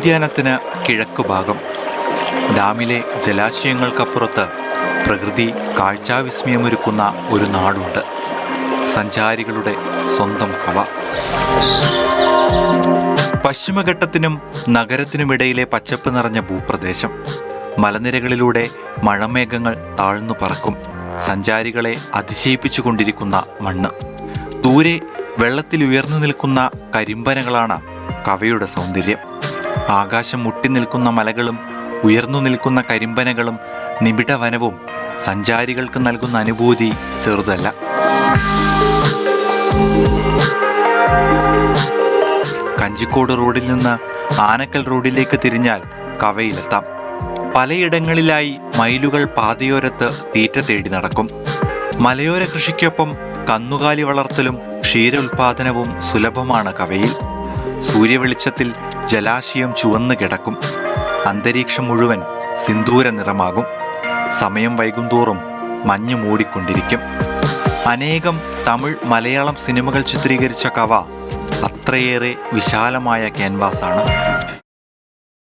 ദേശീയോദ്യാനത്തിന് കിഴക്കുഭാഗം. ഡാമിലെ ജലാശയങ്ങൾക്കപ്പുറത്ത് പ്രകൃതി കാഴ്ചാവിസ്മയമൊരുക്കുന്ന ഒരു നാടുണ്ട്. സഞ്ചാരികളുടെ സ്വന്തം കവ. പശ്ചിമഘട്ടത്തിനും നഗരത്തിനുമിടയിലെ പച്ചപ്പ് നിറഞ്ഞ ഭൂപ്രദേശം. മലനിരകളിലൂടെ മഴമേഘങ്ങൾ താഴ്ന്നു പറക്കും. സഞ്ചാരികളെ അതിശയിപ്പിച്ചുകൊണ്ടിരിക്കുന്ന മണ്ണ്. ദൂരെ വെള്ളത്തിൽ ഉയർന്നു നിൽക്കുന്ന കരിമ്പനകളാണ് കവയുടെ സൗന്ദര്യം. ആകാശം മുട്ടി നിൽക്കുന്ന മലകളും ഉയർന്നു നിൽക്കുന്ന കരിമ്പനകളും നിബിഡ വനവും സഞ്ചാരികൾക്ക് നൽകുന്ന അനുഭൂതി ചെറുതല്ല. കഞ്ചിക്കോട് റോഡിൽ നിന്ന് ആനക്കൽ റോഡിലേക്ക് തിരിഞ്ഞാൽ കവയിലെത്താം. പലയിടങ്ങളിലായി മൈലുകൾ പാതയോരത്ത് തീറ്റ തേടി നടക്കും. മലയോര കൃഷിക്കൊപ്പം കന്നുകാലി വളർത്തലും ക്ഷീര ഉൽപാദനവും സുലഭമാണ് കവയിൽ. സൂര്യവെളിച്ചത്തിൽ ജലാശയം ചുവന്നു കിടക്കും. അന്തരീക്ഷം മുഴുവൻ സിന്ദൂര നിറമാകും. സമയം വൈകുന്തോറും മഞ്ഞ് മൂടിക്കൊണ്ടിരിക്കും. അനേകം തമിഴ് മലയാളം സിനിമകൾ ചിത്രീകരിച്ച കവ അത്രയേറെ വിശാലമായ ക്യാൻവാസാണ്.